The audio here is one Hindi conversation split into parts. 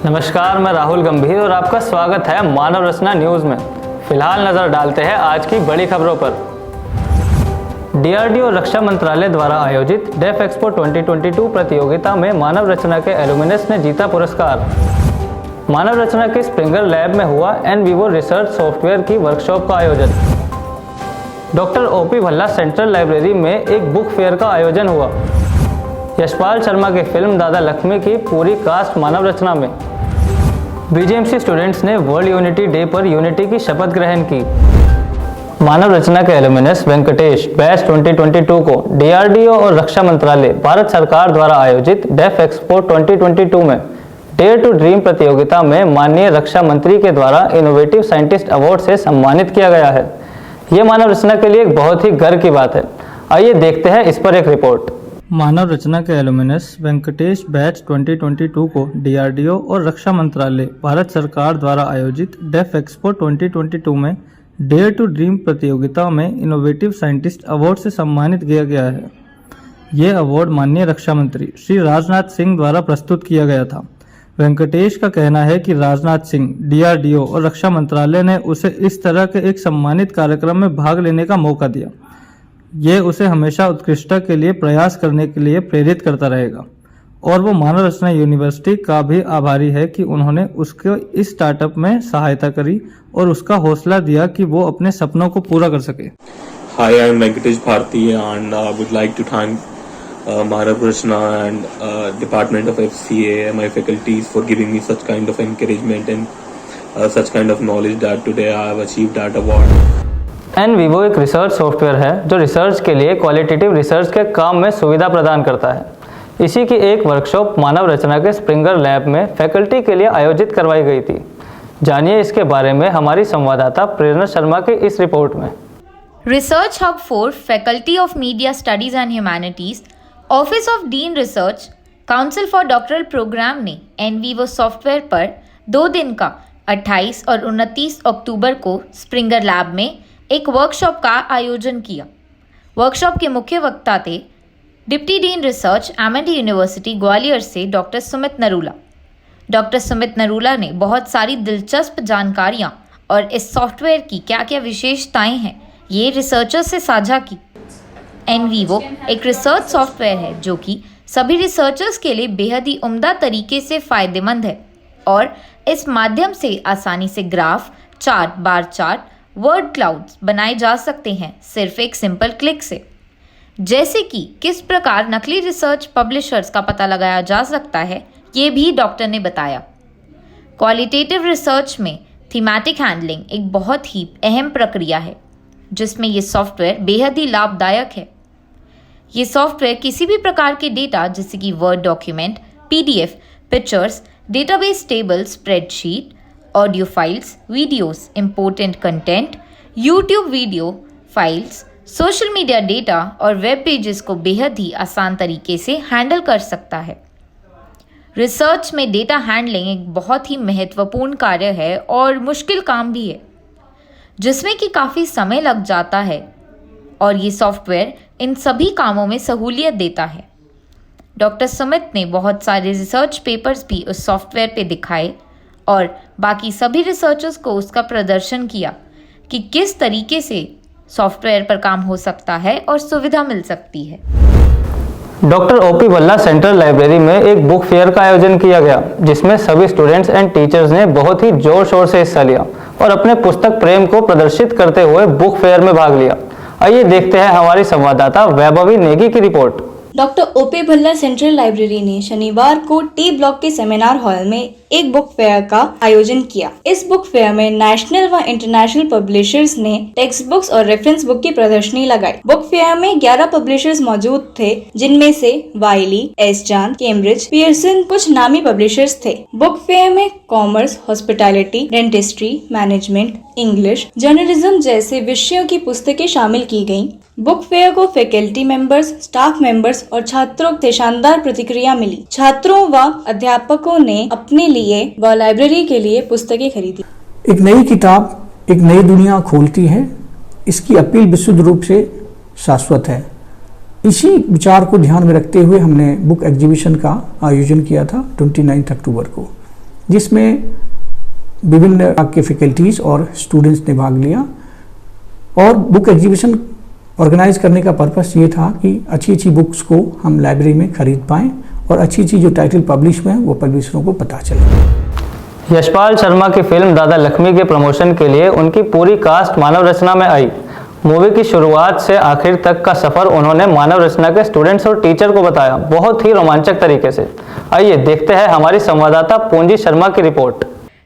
नमस्कार, मैं राहुल गंभीर और आपका स्वागत है मानव रचना न्यूज़ में। फिलहाल नज़र डालते हैं आज की बड़ी खबरों पर। डीआरडीओ रक्षा मंत्रालय द्वारा आयोजित डेफ एक्सपो 2022 प्रतियोगिता में मानव रचना के एल्यूमिनस ने जीता पुरस्कार। मानव रचना के स्प्रिंगर लैब में हुआ एन वीवो रिसर्च सॉफ्टवेयर की वर्कशॉप का आयोजन। Doctor OP Bhalla central library में एक बुक फेयर का आयोजन हुआ। यशपाल शर्मा की फिल्म दादा लक्ष्मी की पूरी कास्ट मानव रचना में। बीजेएमसी स्टूडेंट्स ने वर्ल्ड यूनिटी डे पर यूनिटी की शपथ ग्रहण की। मानव रचना के एल्यूमिनस वेंकटेश बैच 2022 को डीआरडीओ और रक्षा मंत्रालय भारत सरकार द्वारा आयोजित डेफ एक्सपो 2022 में डेयर टू ड्रीम प्रतियोगिता में माननीय रक्षा मंत्री के द्वारा इनोवेटिव साइंटिस्ट अवार्ड से सम्मानित किया गया है। ये मानव रचना के लिए एक बहुत ही गर्व की बात है। आइए देखते हैं इस पर एक रिपोर्ट। मानव रचना के एल्यूमिनस वेंकटेश बैच 2022 को डीआरडीओ और रक्षा मंत्रालय भारत सरकार द्वारा आयोजित डेफ एक्सपो 2022 में डेयर टू ड्रीम प्रतियोगिता में इनोवेटिव साइंटिस्ट अवार्ड से सम्मानित किया गया है। ये अवार्ड माननीय रक्षा मंत्री श्री राजनाथ सिंह द्वारा प्रस्तुत किया गया था। वेंकटेश का कहना है कि राजनाथ सिंह, डीआरडीओ और रक्षा मंत्रालय ने उसे इस तरह के एक सम्मानित कार्यक्रम में भाग लेने का मौका दिया। ये उसे हमेशा उत्कृष्टता के लिए प्रयास करने के लिए प्रेरित करता रहेगा और वो मानव रचना यूनिवर्सिटी का भी आभारी है कि उन्होंने उसके इस स्टार्टअप में सहायता करी और उसका हौसला दिया कि वो अपने सपनों को पूरा कर सके। Hi, I am Venkatesh Bharti and would like to thank Manav Rachna and Department of FCA and my faculties for giving me such kind of encouragement and such kind of knowledge that today I have achieved that award. NVivo एक रिसर्च सॉफ्टवेयर है जो रिसर्च के लिए क्वालिटेटिव रिसर्च के काम में सुविधा प्रदान करता है। इसी की एक वर्कशॉप मानव रचना के स्प्रिंगर लैब में फैकल्टी के लिए आयोजित करवाई गई थी। जानिए इसके बारे में हमारी संवाददाता प्रेरणा शर्मा की इस रिपोर्ट में। Research hub for faculty of media studies and humanities, office of dean research, council for doctoral programme ने एन वीवो सॉफ्टवेयर पर 2 दिन का 28 और 29 अक्टूबर को स्प्रिंगर लैब में एक वर्कशॉप का आयोजन किया। वर्कशॉप के मुख्य वक्ता थे deputy dean research MND university Gwalior से डॉक्टर सुमित नरूला। डॉक्टर सुमित नरूला ने बहुत सारी दिलचस्प जानकारियां और इस सॉफ्टवेयर की क्या क्या विशेषताएं हैं ये रिसर्चर्स से साझा की। एन वीवो एक रिसर्च सॉफ्टवेयर है जो कि सभी रिसर्चर्स के लिए बेहद ही उम्दा तरीके से फ़ायदेमंद है और इस माध्यम से आसानी से graph, chart, bar chart, word clouds बनाए जा सकते हैं सिर्फ एक सिंपल क्लिक से। जैसे कि किस प्रकार नकली रिसर्च पब्लिशर्स का पता लगाया जा सकता है ये भी डॉक्टर ने बताया। क्वालिटेटिव रिसर्च में थीमेटिक हैंडलिंग एक बहुत ही अहम प्रक्रिया है जिसमें ये सॉफ्टवेयर बेहद ही लाभदायक है। ये सॉफ्टवेयर किसी भी प्रकार के डेटा जैसे कि word document, PDF, pictures, database table, spreadsheet, audio files, videos, important content, YouTube video files, social media data और वेब पेजेस को बेहद ही आसान तरीके से हैंडल कर सकता है। रिसर्च में डेटा हैंडलिंग एक बहुत ही महत्वपूर्ण कार्य है और मुश्किल काम भी है जिसमें कि काफ़ी समय लग जाता है और ये सॉफ्टवेयर इन सभी कामों में सहूलियत देता है। डॉक्टर सुमित ने बहुत सारे रिसर्च पेपर्स भी उस सॉफ्टवेयर पे दिखाए और बाकी सभी रिसर्चर्स को उसका प्रदर्शन किया कि किस तरीके से सॉफ्टवेयर पर काम हो सकता है और सुविधा मिल सकती है। Doctor OP Bhalla central library में एक बुक फेयर का आयोजन किया गया जिसमें सभी स्टूडेंट्स एंड टीचर्स ने बहुत ही जोर शोर से हिस्सा लिया और अपने पुस्तक प्रेम को प्रदर्शित करते हुए बुक फेयर में भाग लिया। आइए देखते हैं हमारी संवाददाता वैभवी नेगी की report. Doctor OP Bhalla central library ने शनिवार को टी ब्लॉक के सेमिनार हॉल में एक बुक फेयर का आयोजन किया। इस बुक फेयर में नेशनल व इंटरनेशनल पब्लिशर्स ने टेक्स्ट बुक्स और रेफरेंस बुक की प्रदर्शनी लगाई। बुक फेयर में 11 पब्लिशर्स मौजूद थे जिनमें से वाइली, एस जान, कैम्ब्रिज, पियर्सन कुछ नामी पब्लिशर्स थे। बुक फेयर में commerce, hospitality, dentistry, management, English, journalism जैसे विषयों की पुस्तकें शामिल की गयी। बुक फेयर को फैकल्टी मेंबर्स, स्टाफ मेंबर्स और छात्रों से शानदार प्रतिक्रिया मिली। छात्रों व अध्यापकों ने अपने लिए व लाइब्रेरी के लिए पुस्तकें खरीदी। एक नई किताब एक नई दुनिया खोलती है। इसकी अपील विशुद्ध रूप से शाश्वत है। इसी विचार को ध्यान में रखते हुए हमने बुक एग्जीबिशन का आयोजन किया था 29 अक्टूबर को। जिसमें विभिन्न के फैकल्टीज और स्टूडेंट्स ने भाग लिया। और बुक एग्जीबिशन ऑर्गेनाइज करने का पर्पस ये था कि अच्छी अच्छी बुक्स को हम लाइब्रेरी में खरीद पाएँ और अच्छी अच्छी जो टाइटल पब्लिश हुए हैं वो पब्लिशरों को पता चले। यशपाल शर्मा की फिल्म दादा लक्ष्मी के प्रमोशन के लिए उनकी पूरी कास्ट मानव रचना में आई। मूवी की शुरुआत से आखिर तक का सफर उन्होंने मानव रचना के स्टूडेंट्स और टीचर को बताया, बहुत ही रोमांचक तरीके से। आइए देखते हैं हमारी संवाददाता पूंजी शर्मा की रिपोर्ट।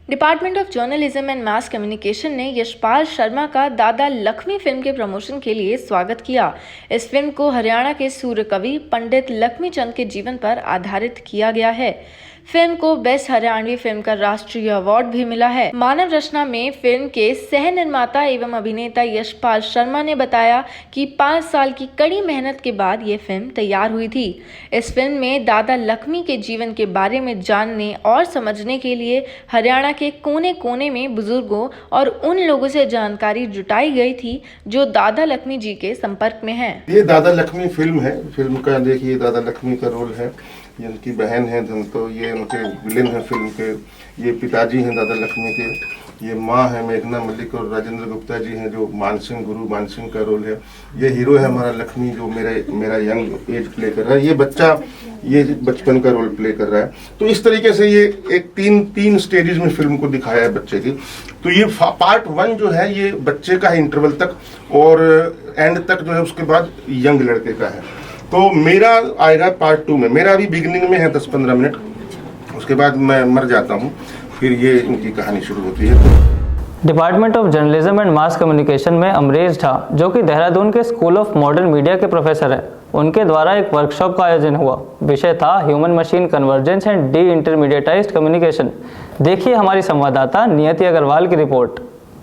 Department of journalism and mass communication ने यशपाल शर्मा का दादा लक्ष्मी फिल्म के प्रमोशन के लिए स्वागत किया। इस फिल्म को हरियाणा के सूर्य कवि पंडित लक्ष्मी चंद के जीवन पर आधारित किया गया है। फिल्म को बेस्ट हरियाणवी फिल्म का राष्ट्रीय अवार्ड भी मिला है। मानव रचना में फिल्म के सह निर्माता एवं अभिनेता यशपाल शर्मा ने बताया कि 5 साल की कड़ी मेहनत के बाद ये फिल्म तैयार हुई थी। इस फिल्म में दादा लक्ष्मी के जीवन के बारे में जानने और समझने के लिए हरियाणा के कोने कोने में बुजुर्गों और उन लोगों से जानकारी जुटाई गई थी जो दादा लक्ष्मी जी के संपर्क में हैं। ये दादा लक्ष्मी फिल्म है। फिल्म का देखिए दादा लक्ष्मी का रोल है, ये उनकी बहन है तो ये उनके विलेन है फिल्म के। ये पिताजी हैं दादा लक्ष्मी के, ये माँ है मेघना मलिक और राजेंद्र गुप्ता जी हैं जो मानसिंह गुरु मानसिंह का रोल है। ये हीरो है हमारा लक्ष्मी जो मेरा यंग एज प्ले कर रहा है। ये बच्चा ये बचपन का रोल प्ले कर रहा है। तो इस तरीके से ये एक तीन स्टेजेस में फिल्म को दिखाया है बच्चे की। तो ये पार्ट 1 जो है ये बच्चे का है इंटरवल तक, और एंड तक जो है उसके बाद यंग लड़के का है। तो मेरा आएगा पार्ट 2 में। मेरा अभी बिगिनिंग में है 10-15 मिनट, उसके बाद मैं मर जाता हूँ, फिर ये इनकी कहानी शुरू होती है। Department of journalism and mass communication में अमरेश झा, जो कि देहरादून के स्कूल ऑफ मॉडर्न मीडिया के प्रोफेसर हैं, उनके द्वारा एक वर्कशॉप का आयोजन हुआ। विषय था human machine convergence and the intermediatised communication. देखिए हमारी संवाददाता नियति अग्रवाल की रिपोर्ट।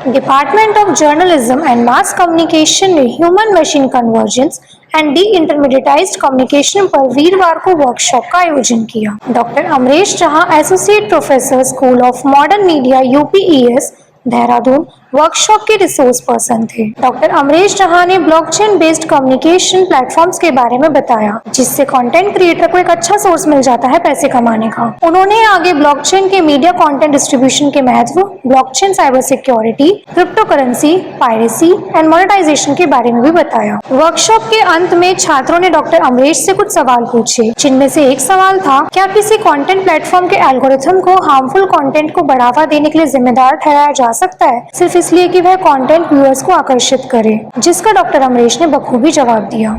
Department of journalism and mass communication ने human machine convergence and the intermediatised communication पर वीरवार को वर्कशॉप का आयोजन किया। Doctor Amresh Jha, associate professor, school of modern media, UPES, Dehradun, workshop के रिसोर्स पर्सन थे। डॉक्टर अमरेश झा ने ब्लॉकचेन बेस्ड कम्युनिकेशन प्लेटफॉर्म्स के बारे में बताया, जिससे कंटेंट क्रिएटर को एक अच्छा सोर्स मिल जाता है पैसे कमाने का। उन्होंने आगे ब्लॉकचेन के मीडिया कंटेंट डिस्ट्रीब्यूशन के महत्व, blockchain cyber security, crypto currency, piracy and monetisation के बारे में भी बताया। वर्कशॉप के अंत में छात्रों ने डॉक्टर अमरेश से कुछ सवाल पूछे, जिनमें से एक सवाल था, क्या किसी कंटेंट प्लेटफॉर्म के एल्गोरिथम को हार्मफुल कंटेंट को बढ़ावा देने के लिए जिम्मेदार ठहराया जा सकता है, सिर्फ इसलिए कि वह कंटेंट व्यूअर्स को आकर्षित करे? जिसका डॉक्टर अमरेश ने बखूबी जवाब दिया।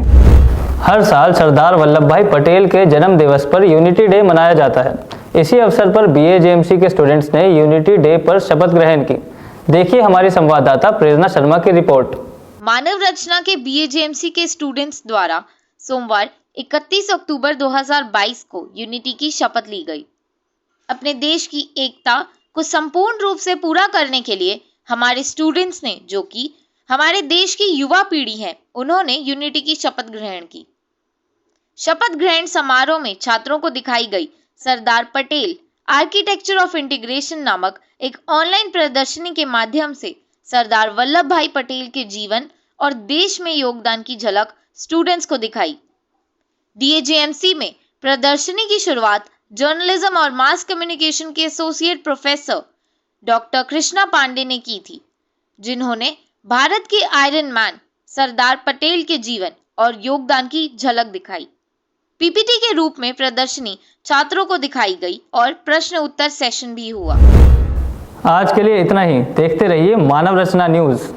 हर साल सरदार वल्लभ भाई पटेल के जन्म दिवस पर यूनिटी डे मनाया जाता है। इसी अवसर पर बीएजेएमसी के स्टूडेंट्स ने यूनिटी डे पर शपथ ग्रहण की। देखिए हमारी संवाददाता प्रेरणा शर्मा की रिपोर्ट। मानव रचना के बीएजेएमसी के स्टूडेंट्स द्वारा सोमवार 31 अक्टूबर 2022 को यूनिटी की शपथ ली गई। अपने देश की एकता को संपूर्ण रूप से पूरा करने के लिए हमारे स्टूडेंट्स ने, जो कि हमारे देश की युवा पीढ़ी है, उन्होंने यूनिटी की शपथ ग्रहण की। शपथ ग्रहण समारोह में छात्रों को दिखाई गई Sardar Patel architecture of integration नामक एक ऑनलाइन प्रदर्शनी के माध्यम से सरदार वल्लभ भाई पटेल के जीवन और देश में योगदान की झलक स्टूडेंट्स को दिखाई। डीएजेएमसी में प्रदर्शनी की शुरुआत जर्नलिज्म और मास कम्युनिकेशन के associate professor doctor Krishna Pandey ने की थी, जिन्होंने भारत के आयरन मैन सरदार पटेल के जीवन और योगदान की झलक दिखाई। पीपीटी के रूप में प्रदर्शनी छात्रों को दिखाई गई और प्रश्न उत्तर सेशन भी हुआ। आज के लिए इतना ही। देखते रहिए मानव रचना न्यूज़।